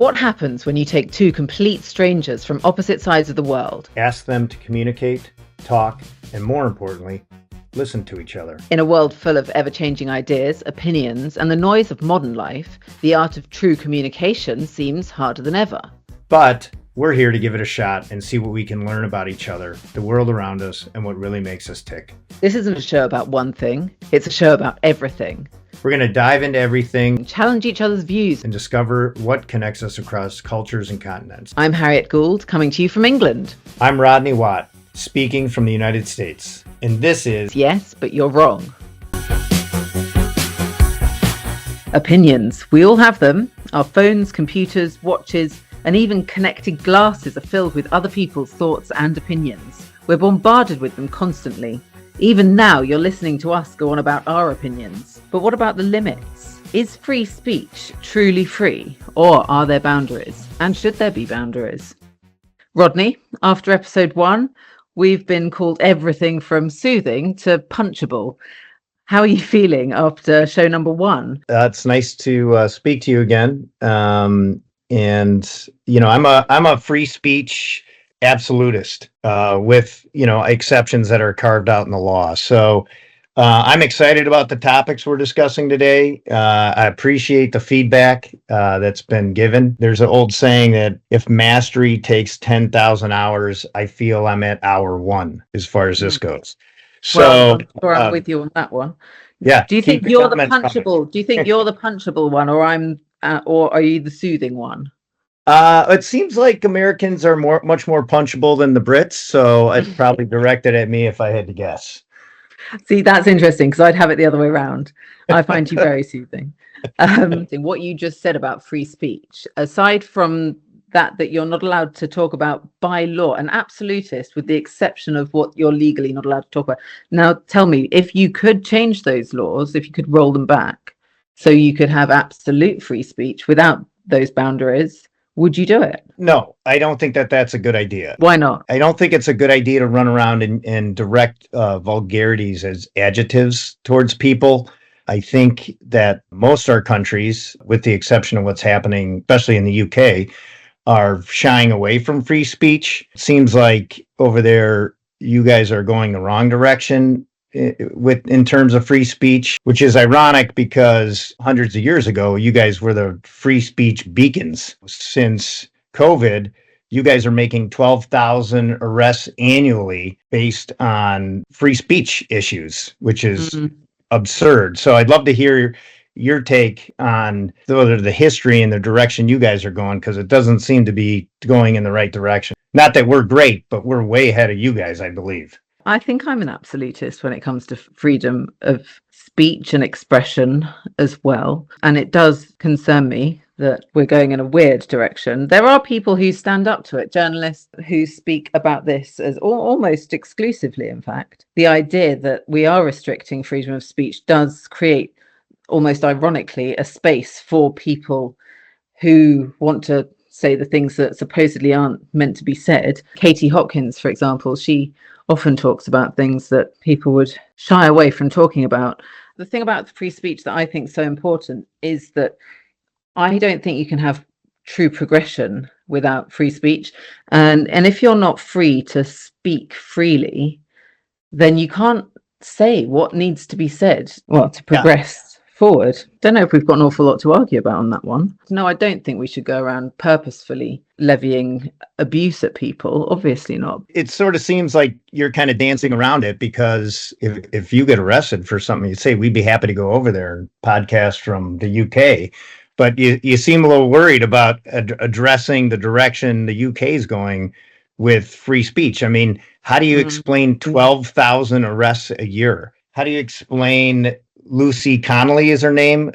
What happens when you take two complete strangers from opposite sides of the world? Ask them to communicate, talk, and more importantly, listen to each other. In a world full of ever-changing ideas, opinions, and the noise of modern life, the art of true communication seems harder than ever. But we're here to give it a shot and see what we can learn about each other, the world around us, and what really makes us tick. This isn't a show about one thing, it's a show about everything. We're going to dive into everything, Challenge each other's views, and discover what connects us across cultures and continents. I'm Harriet Gould, coming to you from England. I'm Rodney Watt, speaking from the United States. And this is Yes, but you're wrong. Opinions. We all have them. Our phones, computers, watches, and even connected glasses are filled with other people's thoughts and opinions. We're bombarded with them constantly. Even now, you're listening to us go on about our opinions. But what about the limits? Is free speech truly free, or are there boundaries? And should there be boundaries? Rodney, after episode 1, we've been called everything from soothing to punchable. How are you feeling after show number 1? it's nice to speak to you again. And you know, I'm a free speech absolutist with exceptions that are carved out in the law. So I'm excited about the topics we're discussing today. I appreciate the feedback that's been given. There's an old saying that if mastery takes 10,000 hours, I feel I'm at hour 1 as far as this goes. So Well, I'm sure I'm with you on that one. yeah. Do you think keep you're the comments punchable? coming. Do you think you're the punchable one, or or are you the soothing one? It seems like Americans are much more punchable than the Brits, so I'd probably direct it at me if I had to guess. See, that's interesting because I'd have it the other way around. I find you very soothing. What you just said about free speech, aside from that you're not allowed to talk about by law, an absolutist with the exception of what you're legally not allowed to talk about. Now, tell me, if you could change those laws, if you could roll them back so you could have absolute free speech without those boundaries, would you do it? No, I don't think that that's a good idea. Why not? I don't think it's a good idea to run around and direct vulgarities as adjectives towards people. I think that most of our countries, with the exception of what's happening, especially in the UK, are shying away from free speech. It seems like over there, you guys are going the wrong direction in terms of free speech, which is ironic because hundreds of years ago, you guys were the free speech beacons. Since COVID, you guys are making 12,000 arrests annually based on free speech issues, which is absurd. So I'd love to hear your take on the history and the direction you guys are going, because it doesn't seem to be going in the right direction. Not that we're great, but we're way ahead of you guys, I believe. I think I'm an absolutist when it comes to freedom of speech and expression as well. And it does concern me that we're going in a weird direction. There are people who stand up to it, journalists who speak about this as almost exclusively, in fact. The idea that we are restricting freedom of speech does create, almost ironically, a space for people who want to say the things that supposedly aren't meant to be said. Katie Hopkins, for example, she often talks about things that people would shy away from talking about. The thing about free speech that I think is so important is that I don't think you can have true progression without free speech. And if you're not free to speak freely, then you can't say what needs to be said, to progress forward. Don't know if we've got an awful lot to argue about on that one. No, I don't think we should go around purposefully levying abuse at people. Obviously not. It sort of seems like you're kind of dancing around it, because if you get arrested for something, you say, we'd be happy to go over there and podcast from the UK. But you seem a little worried about addressing the direction the UK is going with free speech. I mean, how do you explain 12,000 arrests a year? How do you explain Lucy Connolly is her name,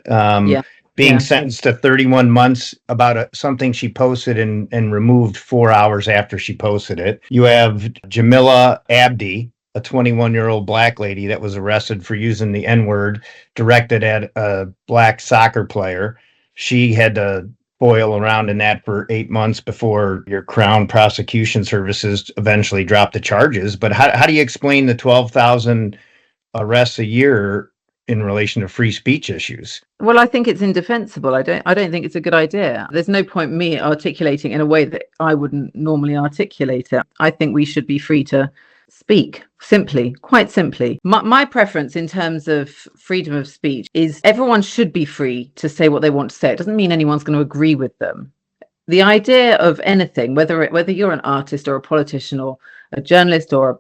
being sentenced to 31 months about something she posted and removed 4 hours after she posted it? You have Jamila Abdi, a 21-year-old black lady that was arrested for using the N-word directed at a black soccer player. She had to boil around in that for 8 months before your Crown Prosecution Services eventually dropped the charges. But how do you explain the 12,000 arrests a year in relation to free speech issues. Well, I think it's indefensible. I don't think it's a good idea. There's no point me articulating in a way that I wouldn't normally articulate it. I think we should be free to speak simply, quite simply. My preference in terms of freedom of speech is everyone should be free to say what they want to say. It doesn't mean anyone's going to agree with them. The idea of anything, whether you're an artist or a politician or a journalist or a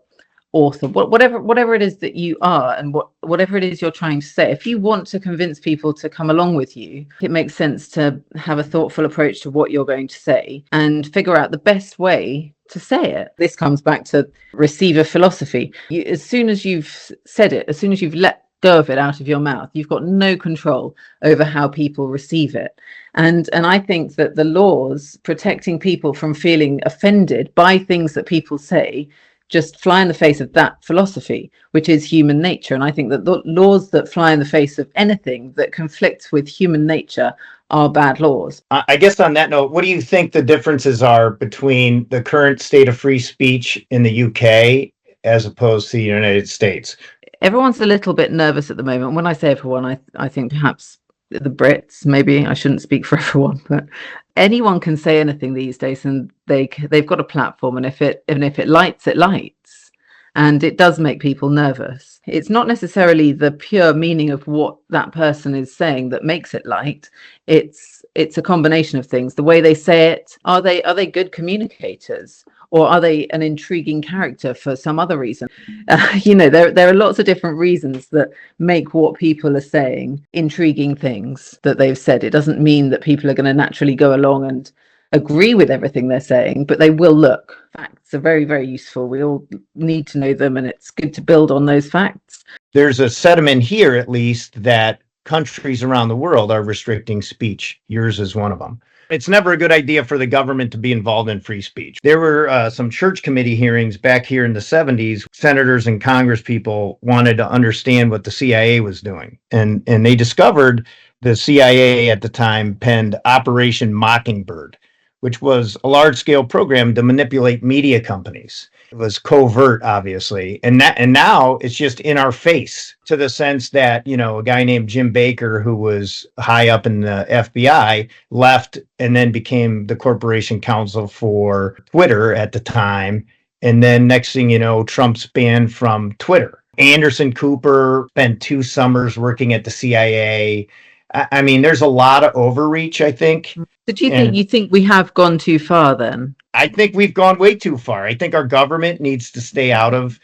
author, whatever it is that you are, and whatever it is you're trying to say, if you want to convince people to come along with you, it makes sense to have a thoughtful approach to what you're going to say and figure out the best way to say it. This comes back to receiver philosophy. As soon as you've said it, as soon as you've let go of it out of your mouth, you've got no control over how people receive it. And I think that the laws protecting people from feeling offended by things that people say just fly in the face of that philosophy, which is human nature. And I think that the laws that fly in the face of anything that conflicts with human nature are bad laws. I guess on that note, what do you think the differences are between the current state of free speech in the UK as opposed to the United States? Everyone's a little bit nervous at the moment. When I say everyone, I think perhaps the Brits, maybe I shouldn't speak for everyone, but anyone can say anything these days, and they've got a platform, and if it lights, it lights, and it does make people nervous. It's not necessarily the pure meaning of what that person is saying that makes it light. It's a combination of things. The way they say it, are they good communicators? Or are they an intriguing character for some other reason? There are lots of different reasons that make what people are saying intriguing things that they've said. It doesn't mean that people are going to naturally go along and agree with everything they're saying, but they will look. Facts are very, very useful. We all need to know them, and it's good to build on those facts. There's a sentiment here, at least, that countries around the world are restricting speech. Yours is one of them. It's never a good idea for the government to be involved in free speech. There were some church committee hearings back here in the 70s. Senators and Congress people wanted to understand what the CIA was doing. And they discovered the CIA at the time penned Operation Mockingbird, which was a large-scale program to manipulate media companies. It was covert, obviously, and now it's just in our face, to the sense that, a guy named Jim Baker, who was high up in the FBI, left and then became the corporation counsel for Twitter at the time. And then next thing you know, Trump's banned from Twitter. Anderson Cooper spent 2 summers working at the CIA. I mean, there's a lot of overreach, I think. So do you think we have gone too far then? I think we've gone way too far. I think our government needs to stay out of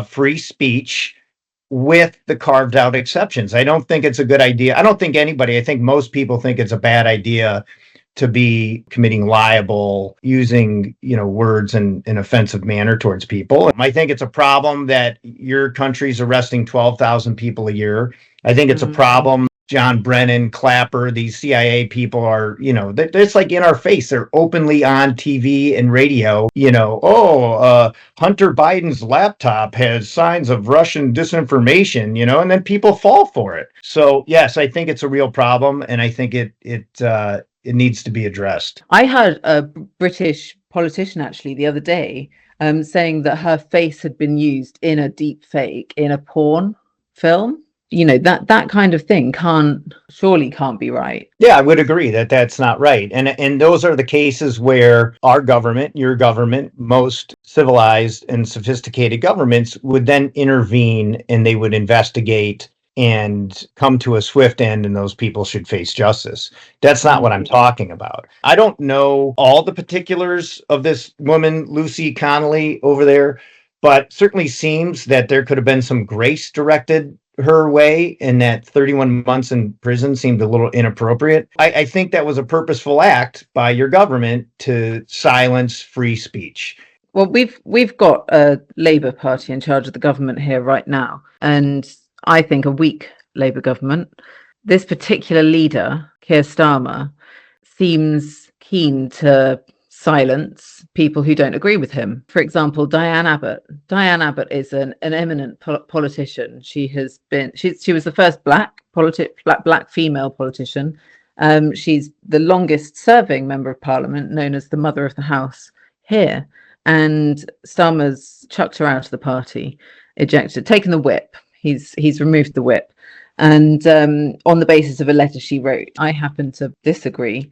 free speech with the carved out exceptions. I don't think it's a good idea. I think most people think it's a bad idea to be committing libel, using, words in an offensive manner towards people. I think it's a problem that your country's arresting 12,000 people a year. I think it's a problem. John Brennan, Clapper, these CIA people are, it's like in our face. They're openly on TV and radio, Hunter Biden's laptop has signs of Russian disinformation, and then people fall for it. So, yes, I think it's a real problem, and I think it needs to be addressed. I heard a British politician actually the other day saying that her face had been used in a deep fake in a porn film. That kind of thing can't be right. Yeah, I would agree that that's not right. And those are the cases where our government, your government, most civilized and sophisticated governments would then intervene, and they would investigate and come to a swift end, and those people should face justice. That's not what I'm talking about. I don't know all the particulars of this woman, Lucy Connolly, over there, but certainly seems that there could have been some grace directed her way, and that 31 months in prison seemed a little inappropriate. I think that was a purposeful act by your government to silence free speech. Well, we've got a Labour Party in charge of the government here right now, and I think a weak Labour government. This particular leader, Keir Starmer, seems keen to silence people who don't agree with him. For example, Diane Abbott. Diane Abbott is an eminent politician. She was the first black female politician. She's the longest serving member of parliament, known as the Mother of the House here. And Starmer's chucked her out of the party, taken the whip. He's removed the whip. And on the basis of a letter she wrote. I happen to disagree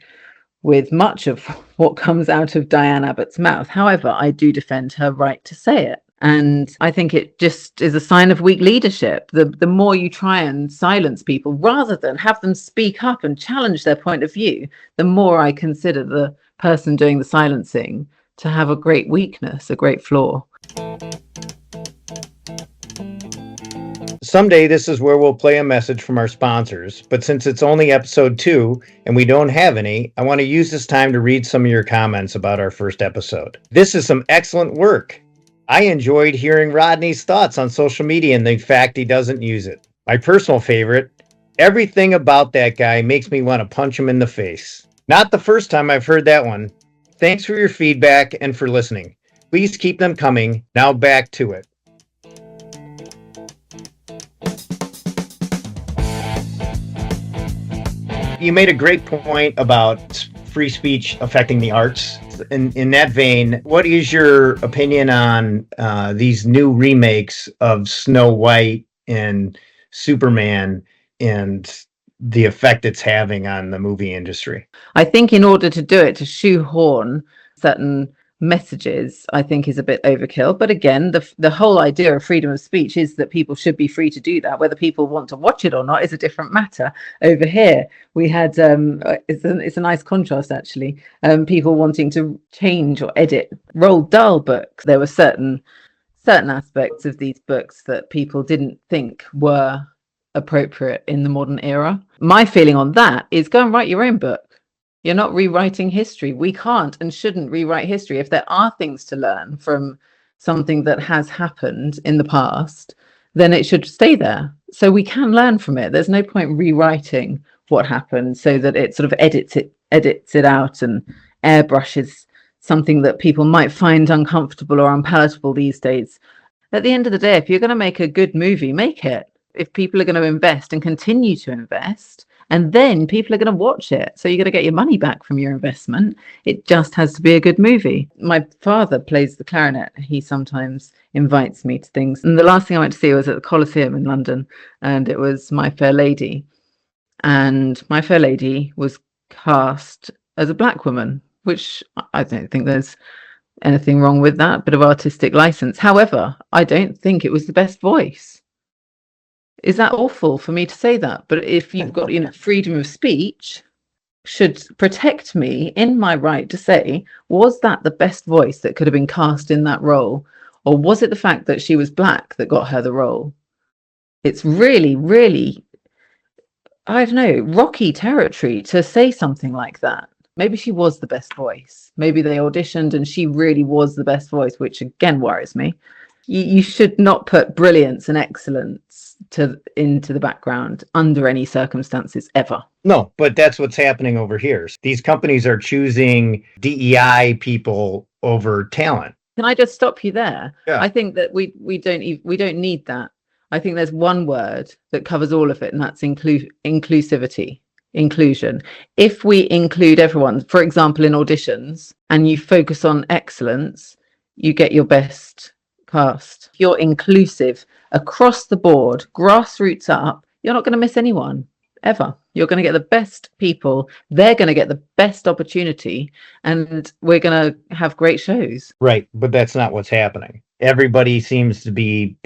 with much of what comes out of Diane Abbott's mouth. However, I do defend her right to say it. And I think it just is a sign of weak leadership. The more you try and silence people rather than have them speak up and challenge their point of view, the more I consider the person doing the silencing to have a great weakness, a great flaw. Someday this is where we'll play a message from our sponsors, but since it's only episode 2 and we don't have any, I want to use this time to read some of your comments about our first episode. This is some excellent work. I enjoyed hearing Rodney's thoughts on social media and the fact he doesn't use it. My personal favorite, everything about that guy makes me want to punch him in the face. Not the first time I've heard that one. Thanks for your feedback and for listening. Please keep them coming. Now back to it. You made a great point about free speech affecting the arts. In that vein, what is your opinion on these new remakes of Snow White and Superman and the effect it's having on the movie industry? I think in order to do it, to shoehorn certain messages, I think is a bit overkill. But again, the whole idea of freedom of speech is that people should be free to do that. Whether people want to watch it or not is a different matter. Over here, we had it's a nice contrast actually. People wanting to change or edit Roald Dahl books. There were certain aspects of these books that people didn't think were appropriate in the modern era. My feeling on that is go and write your own book. You're not rewriting history. We can't and shouldn't rewrite history. If there are things to learn from something that has happened in the past, then it should stay there. So we can learn from it. There's no point rewriting what happened so that it sort of edits it out and airbrushes something that people might find uncomfortable or unpalatable these days. At the end of the day, if you're going to make a good movie, make it. If people are going to invest and continue to invest, and then people are going to watch it. So you're going to get your money back from your investment. It just has to be a good movie. My father plays the clarinet. He sometimes invites me to things. And the last thing I went to see was at the Coliseum in London. And it was My Fair Lady. And My Fair Lady was cast as a black woman, which I don't think there's anything wrong with that. Bit of artistic license. However, I don't think it was the best voice. Is that awful for me to say that? But if you've got, freedom of speech should protect me in my right to say, was that the best voice that could have been cast in that role? Or was it the fact that she was black that got her the role? It's really, really, I don't know, rocky territory to say something like that. Maybe she was the best voice. Maybe they auditioned and she really was the best voice, which again worries me. You should not put brilliance and excellence into the background under any circumstances ever. No, but that's what's happening over here. These companies are choosing DEI people over talent. Can I just stop you there? Yeah. I think that we don't need that. I think there's one word that covers all of it, and that's inclusivity, inclusion. If we include everyone, for example, in auditions, and you focus on excellence, you get your best cast. If you're inclusive across the board, grassroots up, you're not going to miss anyone ever. You're going to get the best people. They're going to get the best opportunity, and we're going to have great shows. Right, but that's not what's happening. Everybody seems to be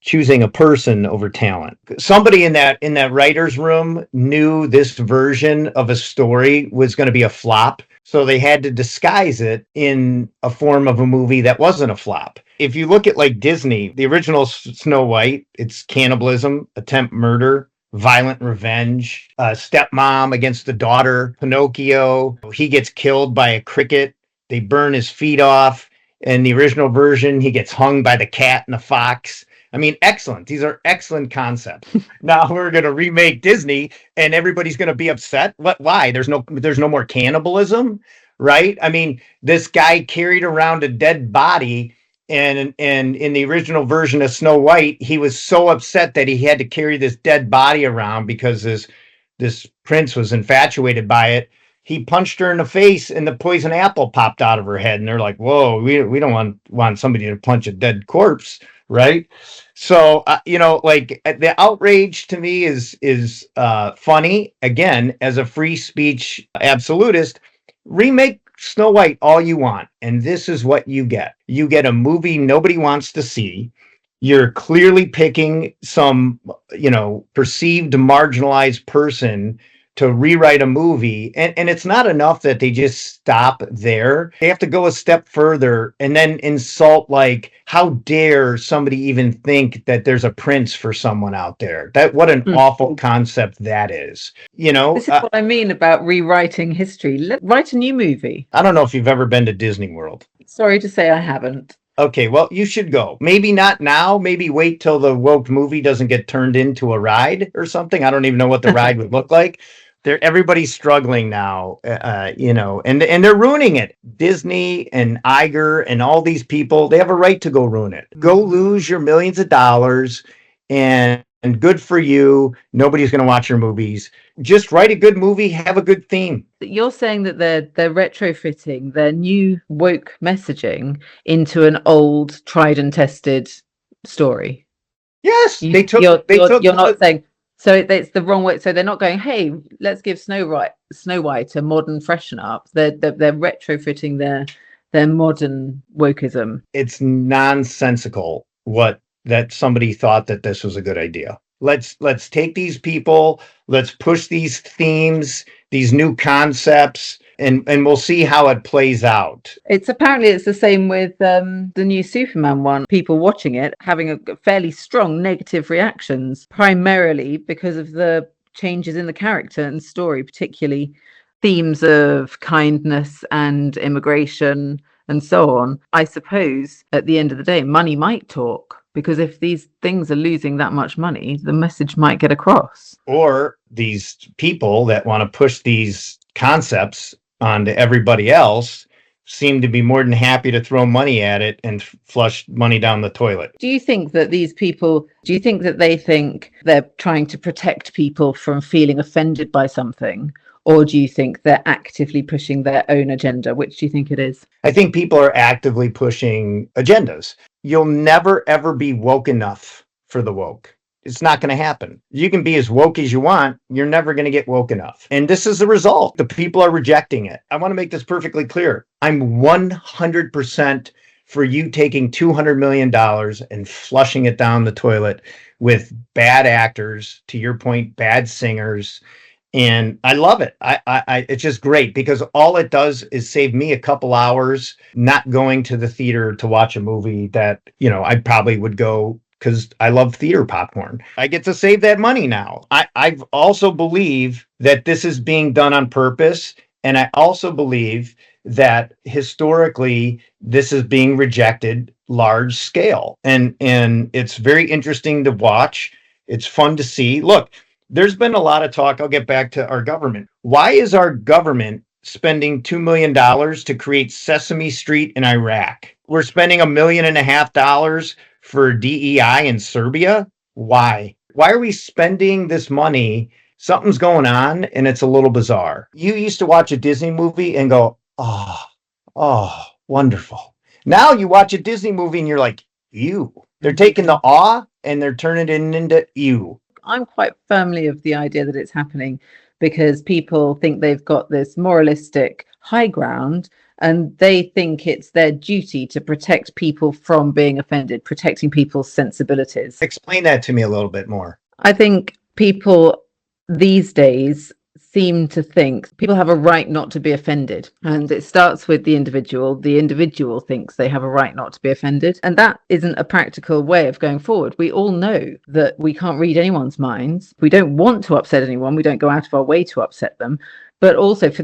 choosing a person over talent. Somebody in that writer's room knew this version of a story was going to be a flop, so they had to disguise it in a form of a movie that wasn't a flop. If you look at like Disney, the original Snow White, it's cannibalism, attempt murder, violent revenge, stepmom against the daughter, Pinocchio, he gets killed by a cricket, they burn his feet off. In the original version, he gets hung by the cat and the fox. I mean, excellent. These are excellent concepts. Now we're going to remake Disney and everybody's going to be upset. Why? There's no more cannibalism, right? I mean, this guy carried around a dead body, and in the original version of Snow White, he was so upset that he had to carry this dead body around because this prince was infatuated by it. He punched her in the face and the poison apple popped out of her head. And they're like, whoa, we don't want somebody to punch a dead corpse. right? So like the outrage to me is funny. Again, as a free speech absolutist, remake Snow White all you want, and this is what you get. You get a movie nobody wants to see. You're clearly picking some, perceived marginalized person to rewrite a movie. And it's not enough that they just stop there. They have to go a step further and then insult, like, how dare somebody even think that there's a prince for someone out there? That what an awful concept that is. This is what I mean about rewriting history. Write a new movie. I don't know if you've ever been to Disney World. Sorry to say I haven't. Okay, well, you should go. Maybe not now. Maybe wait till the woke movie doesn't get turned into a ride or something. I don't even know what the ride would look like. Everybody's struggling now, and they're ruining it. Disney and Iger and all these people, they have a right to go ruin it. Go lose your millions of dollars, and good for you. Nobody's going to watch your movies. Just write a good movie, have a good theme. You're saying that they're retrofitting their new woke messaging into an old, tried and tested story. Yes, You're not saying. So it's the wrong way. So they're not going, hey, let's give Snow White a modern freshen up. They're retrofitting their modern wokeism. It's nonsensical that somebody thought that this was a good idea. Let's take these people, let's push these themes, these new concepts, and we'll see how it plays out. It's the same with the new Superman one. People watching it having a fairly strong negative reactions, primarily because of the changes in the character and story, particularly themes of kindness and immigration and so on. I suppose at the end of the day, money might talk, because if these things are losing that much money, the message might get across. Or these people that want to push these concepts onto everybody else seem to be more than happy to throw money at it and flush money down the toilet. Do you think that they think they're trying to protect people from feeling offended by something? Or do you think they're actively pushing their own agenda? Which do you think it is? I think people are actively pushing agendas. You'll never, ever be woke enough for the woke. It's not going to happen. You can be as woke as you want. You're never going to get woke enough. And this is the result. The people are rejecting it. I want to make this perfectly clear. I'm 100% for you taking $200 million and flushing it down the toilet with bad actors, to your point, bad singers. And I love it. It's just great, because all it does is save me a couple hours not going to the theater to watch a movie that, I probably would go because I love theater popcorn. I get to save that money now. I also believe that this is being done on purpose. And I also believe that historically this is being rejected large scale. And it's very interesting to watch. It's fun to see. Look, there's been a lot of talk. I'll get back to our government. Why is our government spending $2 million to create Sesame Street in Iraq? We're spending $1.5 million for DEI in Serbia. Why? Why are we spending this money? Something's going on, and it's a little bizarre. You used to watch a Disney movie and go, oh, wonderful. Now you watch a Disney movie and you're like, ew. They're taking the awe and they're turning it into ew. I'm quite firmly of the idea that it's happening because people think they've got this moralistic high ground, and they think it's their duty to protect people from being offended, protecting people's sensibilities. Explain that to me a little bit more. I think people these days seem to think people have a right not to be offended, and it starts with the individual. The individual thinks they have a right not to be offended, and that isn't a practical way of going forward. We all know that we can't read anyone's minds. We don't want to upset anyone. We don't go out of our way to upset them. But also for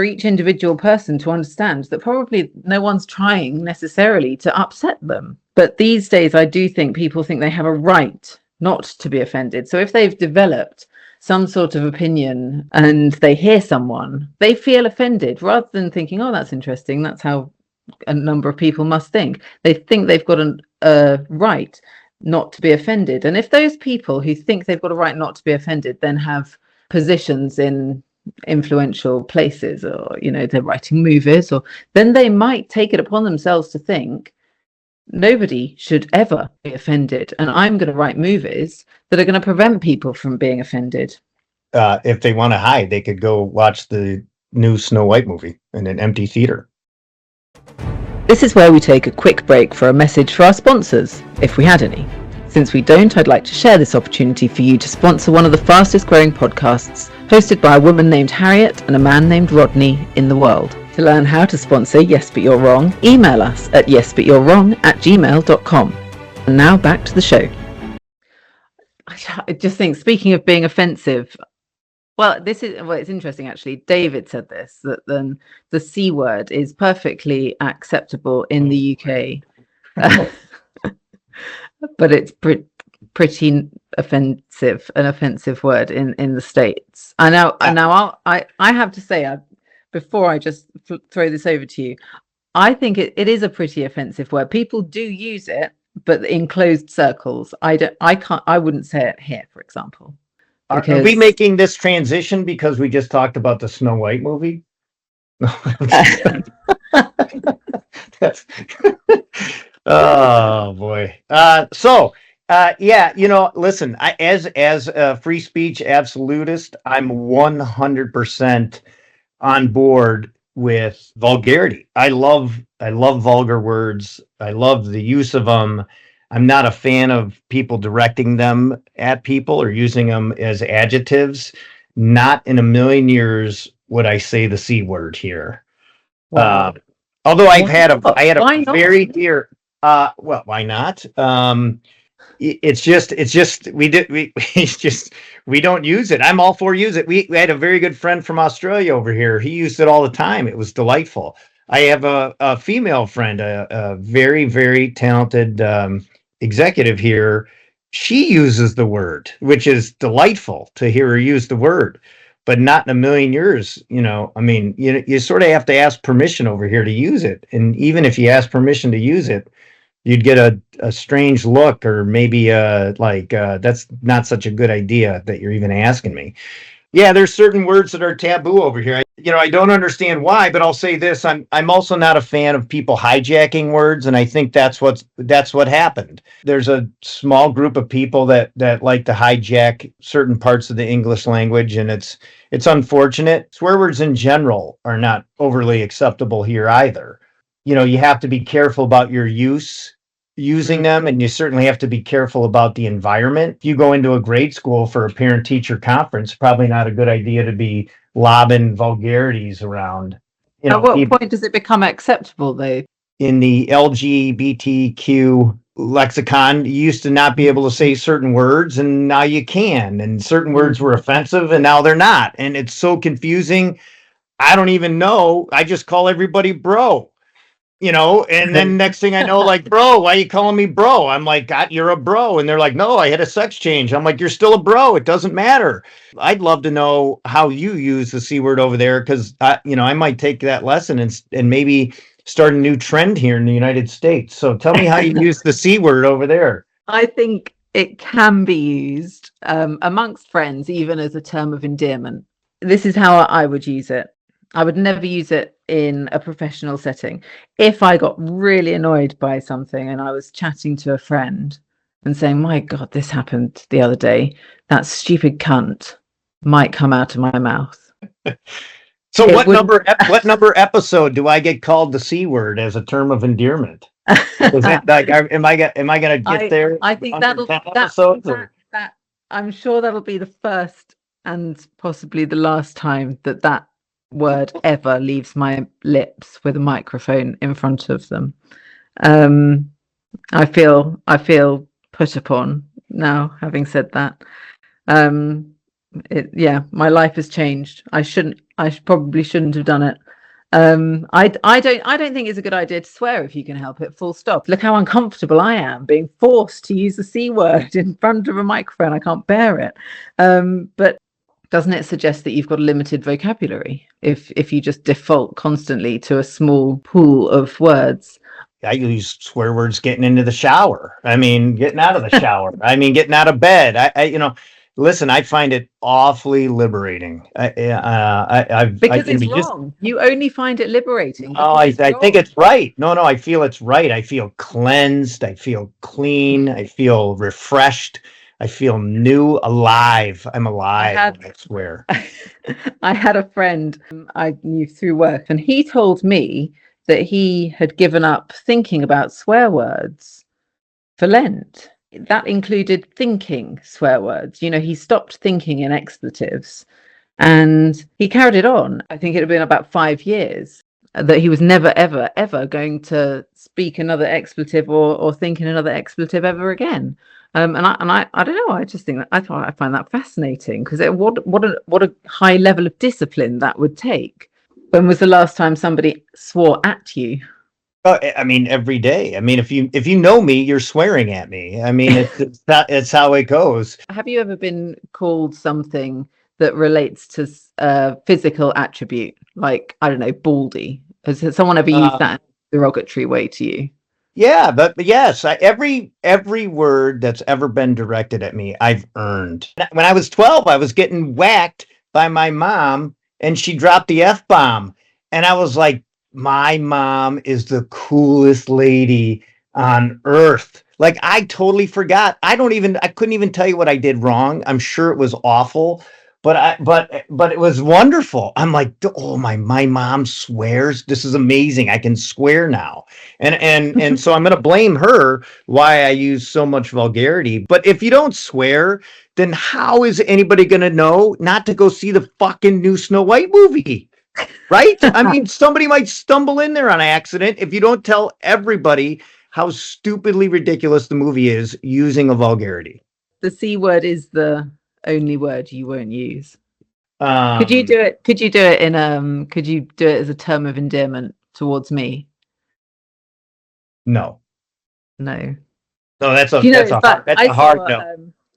each individual person to understand that probably no one's trying necessarily to upset them. But these days, I do think people think they have a right not to be offended. So if they've developed some sort of opinion and they hear someone, they feel offended, rather than thinking, oh, that's interesting, that's how a number of people must think. They think they've got a right not to be offended. And if those people who think they've got a right not to be offended then have positions in influential places, or they're writing movies, or then they might take it upon themselves to think, Nobody should ever be offended. And I'm going to write movies that are going to prevent people from being offended. If they want to hide, they could go watch the new Snow White movie in an empty theater. This is where we take a quick break for a message for our sponsors, if we had any. Since we don't, I'd like to share this opportunity for you to sponsor one of the fastest growing podcasts hosted by a woman named Harriet and a man named Rodney in the world. To learn how to sponsor Yes But You're Wrong, email us at yesbutyourewrong@gmail.com. And now back to the show. I just think, speaking of being offensive, it's interesting actually. David said this, that then the C word is perfectly acceptable in the UK, but it's pretty offensive, an offensive word in the States. I have to say, before I just throw this over to you, I think it is a pretty offensive word. People do use it, but in closed circles. I wouldn't say it here, for example. Are we making this transition because we just talked about the Snow White movie? Oh boy. Listen, as a free speech absolutist, I'm 100% on board with vulgarity. I love vulgar words. I love the use of them. I'm not a fan of people directing them at people or using them as adjectives. Not in a million years would I say the C word here. Wow. Although I had a very dear. Why not? It's just we don't use it. I'm all for use it. We had a very good friend from Australia over here. He used it all the time. It was delightful. I have a female friend, a very, very talented executive here. She uses the word, which is delightful to hear her use the word, but not in a million years. I mean, you sort of have to ask permission over here to use it. And even if you ask permission to use it, you'd get a strange look, or maybe that's not such a good idea that you're even asking me. Yeah, there's certain words that are taboo over here. I don't understand why, but I'll say this: I'm also not a fan of people hijacking words, and I think that's what happened. There's a small group of people that like to hijack certain parts of the English language, and it's unfortunate. Swear words in general are not overly acceptable here either. You have to be careful about your using them, and you certainly have to be careful about the environment. If you go into a grade school for a parent-teacher conference, probably not a good idea to be lobbing vulgarities around. At what point does it become acceptable, though? In the LGBTQ lexicon, you used to not be able to say certain words, and now you can. And certain words were offensive, and now they're not. And it's so confusing. I don't even know. I just call everybody bro. And then next thing I know, like, bro, why are you calling me bro? I'm like, God, you're a bro. And they're like, no, I had a sex change. I'm like, you're still a bro. It doesn't matter. I'd love to know how you use the C word over there, because, I might take that lesson and maybe start a new trend here in the United States. So tell me how you use the C word over there. I think it can be used amongst friends, even as a term of endearment. This is how I would use it. I would never use it in a professional setting. If I got really annoyed by something and I was chatting to a friend and saying, my God, this happened the other day, that stupid cunt might come out of my mouth. So what number episode do I get called the C word as a term of endearment? Is it like, am I going to get there? I think I'm sure that'll be the first and possibly the last time that word ever leaves my lips with a microphone in front of them. I feel put upon now, having said that. My life has changed. I probably shouldn't have done it. I don't think it's a good idea to swear if you can help it, full stop. Look how uncomfortable I am being forced to use the C word in front of a microphone. I can't bear it. But doesn't it suggest that you've got a limited vocabulary if you just default constantly to a small pool of words? I use swear words getting into the shower. I mean, getting out of the shower. I mean, getting out of bed. Listen, I find it awfully liberating. Because You know, it's just wrong. You only find it liberating oh, because it's I think wrong. it's right. No, no, I feel it's right. I feel cleansed. I feel clean. I feel refreshed. I feel new, alive. I'm I alive had when I swear. I had a friend I knew through work, and he told me that he had given up thinking about swear words for Lent. That included thinking swear words. He stopped thinking in expletives and he carried it on. I think it had been about 5 years that he was never, ever, ever going to speak another expletive or think in another expletive ever again. And I don't know. I just think that I find that fascinating because what a high level of discipline that would take. When was the last time somebody swore at you? Oh, I mean, every day. I mean, if you know me, you're swearing at me. I mean, it's how it goes. Have you ever been called something that relates to a physical attribute, like, I don't know, baldy? Has someone ever used Um, that in a derogatory way to you? yeah, but yes, every word that's ever been directed at me, I've earned. When I was 12, I was getting whacked by my mom, and she dropped the F bomb, and I was like, my mom is the coolest lady on earth. Like I totally forgot. I couldn't even tell you what I did wrong. I'm sure it was awful, but it was wonderful. I'm like, oh my mom swears. This is amazing. I can swear now. And so I'm going to blame her why I use so much vulgarity. But if you don't swear, then how is anybody going to know not to go see the fucking new Snow White movie? Right? I mean, somebody might stumble in there on accident if you don't tell everybody how stupidly ridiculous the movie is using a vulgarity. The C word is the only word you won't use. Could you Um, do it? Could you do it could you do it as a term of endearment towards me? no, No. no, It's like that's I a hard saw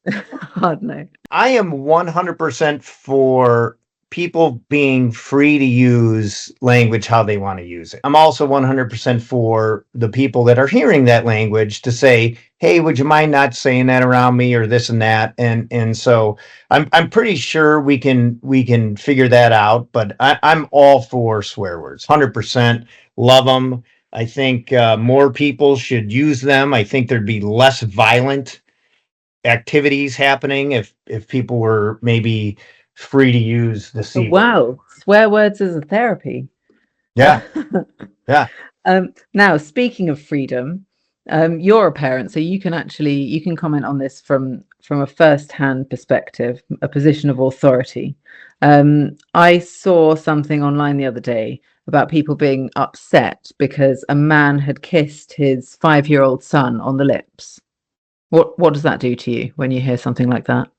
no. hard no. I am 100% for people being free to use language how they want to use it. I'm also 100% for the people that are hearing that language to say, "Hey, would you mind not saying that around me or this and that?" And so I'm pretty sure we can figure that out. But I'm all for swear words, 100%. Love them. I think more people should use them. I think there'd be less violent activities happening if people were maybe free to use the Oh, C word. wow, swear words as a therapy. Yeah, yeah. Now, speaking of freedom, you're a parent, so you can comment on this from a first-hand perspective, a position of authority. I saw something online the other day about people being upset because a man had kissed his 5-year-old son on the lips. What does that do to you when you hear something like that?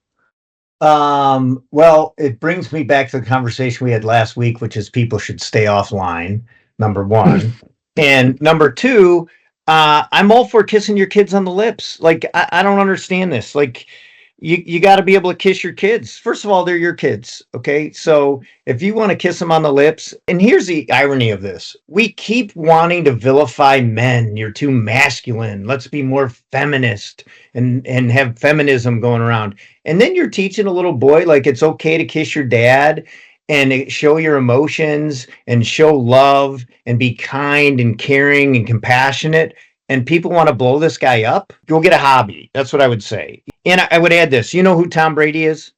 Well, it brings me back to the conversation we had last week, which is people should stay offline, number one. And number two, I'm all for kissing your kids on the lips. Like, I don't understand this. Like, you got to be able to kiss your kids. First of all, they're your kids. Okay. So if you want to kiss them on the lips, and here's the irony of this, we keep wanting to vilify men. You're too masculine. Let's be more feminist and have feminism going around. And then you're teaching a little boy like it's okay to kiss your dad and show your emotions and show love and be kind and caring and compassionate. And people want to blow this guy up. Go get a hobby. That's what I would say. And I would add this. You know who Tom Brady is?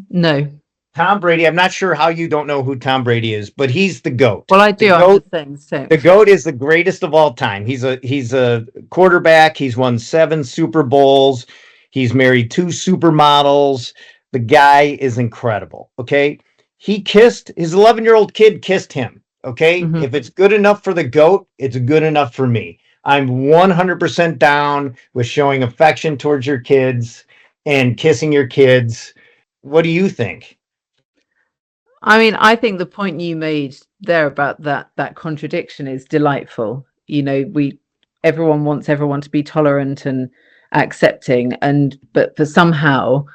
No. Tom Brady. I'm not sure how you don't know who Tom Brady is, but he's the GOAT. Well, I The do. I'm GOAT just saying. So, the GOAT is the greatest of all time. He's a quarterback. He's won 7 Super Bowls. He's married 2 supermodels. The guy is incredible. Okay. He kissed his 11-year-old kid kissed him. Okay. mhm. If it's good enough for the GOAT, it's good enough for me. I'm 100% down with showing affection towards your kids and kissing your kids. What do you think? I mean, I think the point you made there about that contradiction is delightful. We everyone wants everyone to be tolerant and accepting, and but for somehow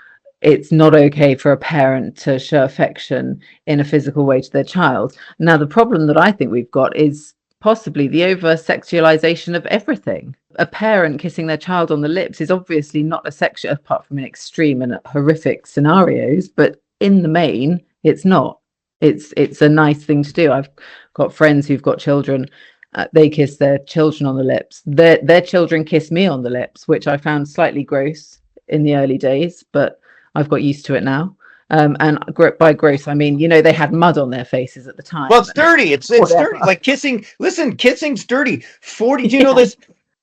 it's not okay for a parent to show affection in a physical way to their child. Now, the problem that I think we've got is possibly the over sexualization of everything. A parent kissing their child on the lips is obviously not a sexual, apart from in extreme and horrific scenarios, but in the main, it's not. It's a nice thing to do. I've got friends who've got children. They kiss their children on the lips. Their children kiss me on the lips, which I found slightly gross in the early days, but I've got used to it now. And by gross, I mean, they had mud on their faces at the time. Well, it's dirty. It's dirty. Like kissing. Listen, kissing's dirty. 40. Do you know this?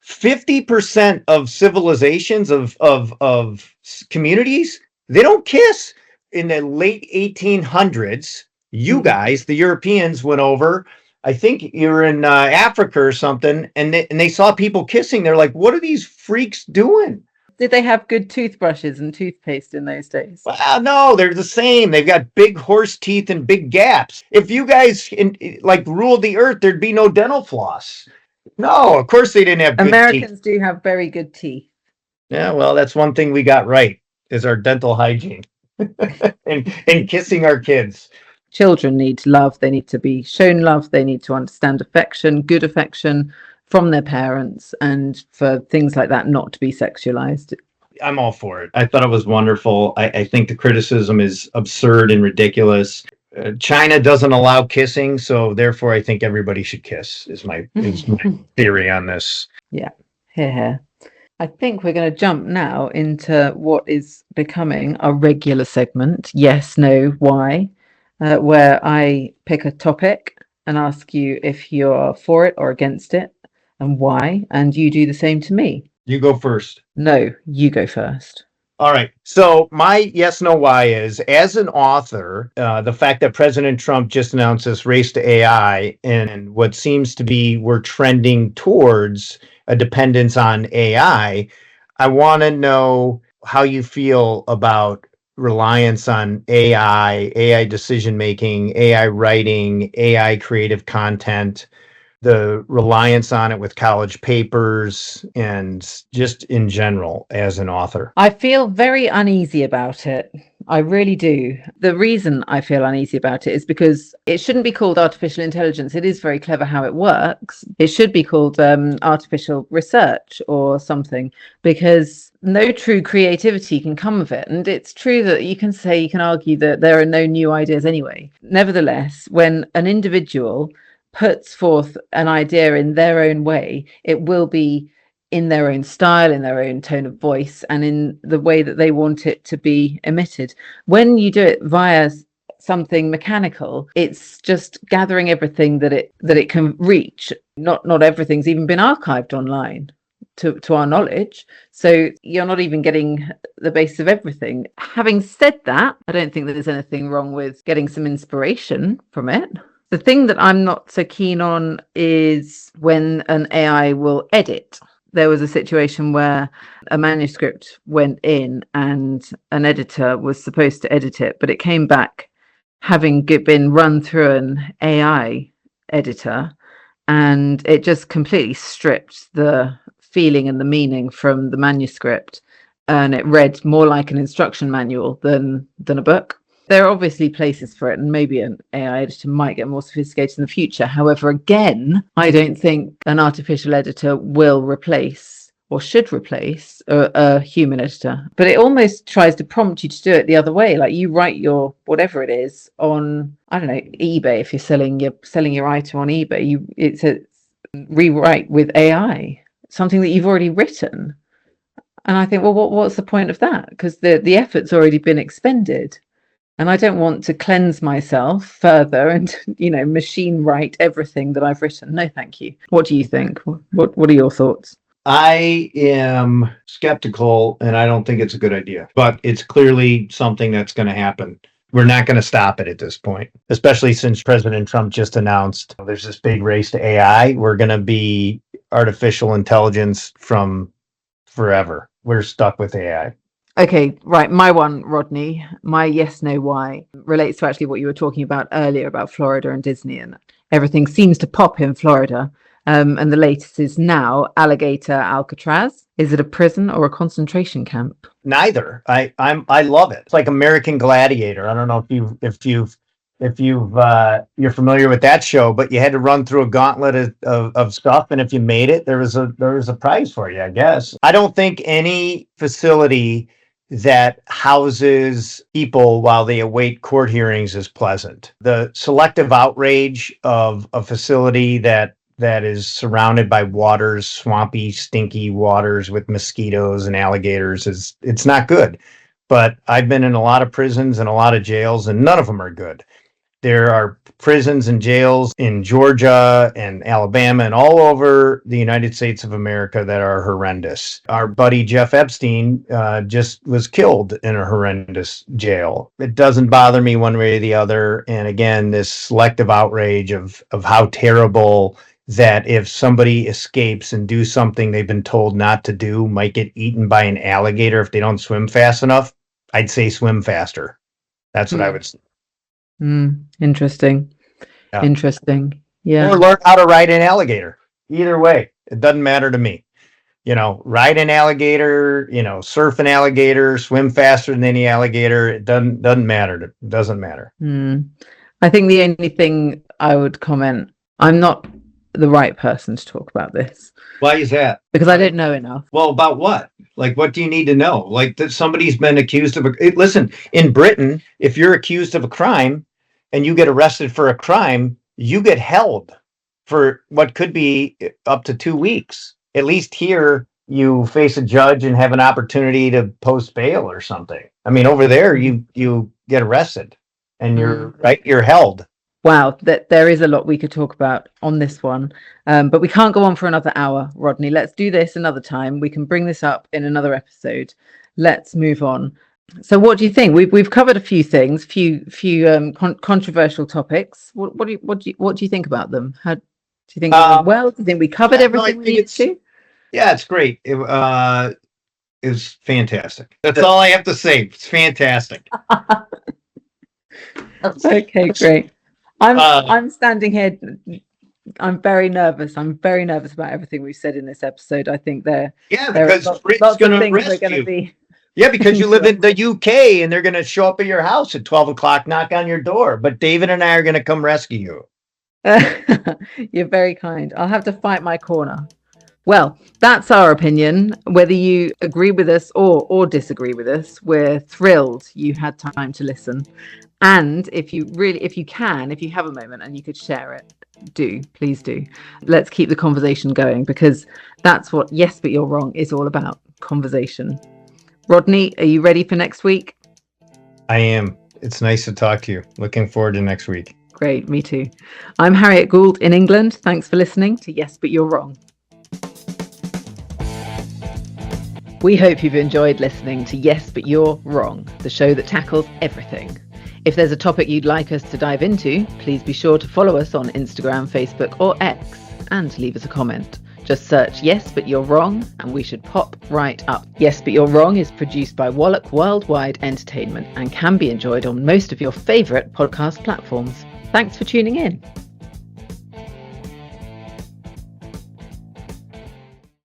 50% of civilizations of communities, they don't kiss. In the late 1800s, you guys, the Europeans, went over. I think you were in Africa or something, and they saw people kissing. They're like, "What are these freaks doing?" Did they have good toothbrushes and toothpaste in those days? Well, no, they're the same. They've got big horse teeth and big gaps. If you guys ruled the earth, there'd be no dental floss. No, of course they didn't have good Americans teeth. do have very good teeth. Yeah, well, that's one thing we got right, is our dental hygiene and kissing our kids. Children need love. They need to be shown love. They need to understand affection, good affection from their parents, and for things like that not to be sexualized. I'm all for it. I thought it was wonderful. I think the criticism is absurd and ridiculous. China doesn't allow kissing, so therefore I think everybody should kiss, is my theory on this. Yeah, here. I think we're going to jump now into what is becoming a regular segment, Yes, No, Why, where I pick a topic and ask you if you're for it or against it and why, and you do the same to me. You go first. No, you go first. All right. So my yes, no, why is, as an author, the fact that President Trump just announced this race to AI and what seems to be we're trending towards a dependence on AI, I want to know how you feel about reliance on AI decision-making, AI writing, AI creative content, the reliance on it with college papers, and just in general as an author. I feel very uneasy about it. I really do. The reason I feel uneasy about it is because it shouldn't be called artificial intelligence. It is very clever how it works. It should be called artificial research or something, because no true creativity can come of it. And it's true that you can argue that there are no new ideas anyway. Nevertheless, when an individual puts forth an idea in their own way, it will be in their own style, in their own tone of voice, and in the way that they want it to be emitted. When you do it via something mechanical, it's just gathering everything that it can reach. Not everything's even been archived online to our knowledge, so you're not even getting the base of everything. Having said that, I don't think that there's anything wrong with getting some inspiration from it. The thing that I'm not so keen on is when an AI will edit. There was a situation where a manuscript went in and an editor was supposed to edit it, but it came back having been run through an AI editor, and it just completely stripped the feeling and the meaning from the manuscript, and it read more like an instruction manual than a book. There are obviously places for it, and maybe an AI editor might get more sophisticated in the future. However, again, I don't think an artificial editor will replace or should replace a human editor. But it almost tries to prompt you to do it the other way. Like, you write your whatever it is on, I don't know, eBay. If you're selling your item on eBay, it says rewrite with AI, something that you've already written. And I think, well, what's the point of that? Because the effort's already been expended. And I don't want to cleanse myself further and, machine write everything that I've written. No, thank you. What do you think? What are your thoughts? I am skeptical, and I don't think it's a good idea. But it's clearly something that's going to happen. We're not going to stop it at this point, especially since President Trump just announced there's this big race to AI. We're going to be artificial intelligence from forever. We're stuck with AI. Okay, right. My one, Rodney, my yes, no, why relates to actually what you were talking about earlier about Florida and Disney, and everything seems to pop in Florida. And the latest is now Alligator Alcatraz. Is it a prison or a concentration camp? Neither. I love it. It's like American Gladiator. I don't know if you've if you're familiar with that show, but you had to run through a gauntlet of stuff, and if you made it, there was a prize for you, I guess. I don't think any facility that houses people while they await court hearings is pleasant. The selective outrage of a facility that is surrounded by waters, swampy, stinky waters with mosquitoes and alligators it's not good. But I've been in a lot of prisons and a lot of jails, and none of them are good. There are prisons and jails in Georgia and Alabama and all over the United States of America that are horrendous. Our buddy Jeff Epstein just was killed in a horrendous jail. It doesn't bother me one way or the other. And again, this selective outrage of how terrible that if somebody escapes and do something they've been told not to do, might get eaten by an alligator if they don't swim fast enough. I'd say swim faster. That's what I would say. Interesting. Yeah. Interesting. Yeah. Or learn how to ride an alligator. Either way, it doesn't matter to me. Ride an alligator, surf an alligator, swim faster than any alligator. It doesn't matter. It doesn't matter. I think the only thing I would comment, I'm not the right person to talk about this. Why is that? Because I don't know enough. Well, about what? Like, what do you need to know? Like that somebody's been accused of listen, in Britain, if you're accused of a crime and you get arrested for a crime, you get held for what could be up to 2 weeks. At least here, you face a judge and have an opportunity to post bail or something. I mean, over there, you get arrested and you're held. Wow, there is a lot we could talk about on this one, but we can't go on for another hour, Rodney. Let's do this another time. We can bring this up in another episode. Let's move on. So, what do you think? We've covered a few things, few controversial topics. What do you think about them? How do you think? Well, do you think we covered everything we needed to? Yeah, it's great. It's fantastic. That's all I have to say. It's fantastic. Okay, great. I'm standing here. I'm very nervous. I'm very nervous about everything we've said in this episode. I think because Britain's going to arrest you. Yeah, because you live in the UK and they're going to show up at your house at 12 o'clock, knock on your door. But David and I are going to come rescue you. You're very kind. I'll have to fight my corner. Well, that's our opinion. Whether you agree with us or disagree with us, we're thrilled you had time to listen. And if you have a moment and you could share it, please do. Let's keep the conversation going, because that's what Yes But You're Wrong is all about, conversation. Rodney, are you ready for next week? I am. It's nice to talk to you. Looking forward to next week. Great, me too. I'm Harriet Gould in England. Thanks for listening to Yes But You're Wrong. We hope you've enjoyed listening to Yes But You're Wrong, the show that tackles everything. If there's a topic you'd like us to dive into, please be sure to follow us on Instagram, Facebook or X and leave us a comment. Just search Yes But You're Wrong and we should pop right up. Yes But You're Wrong is produced by Wallach Worldwide Entertainment and can be enjoyed on most of your favourite podcast platforms. Thanks for tuning in.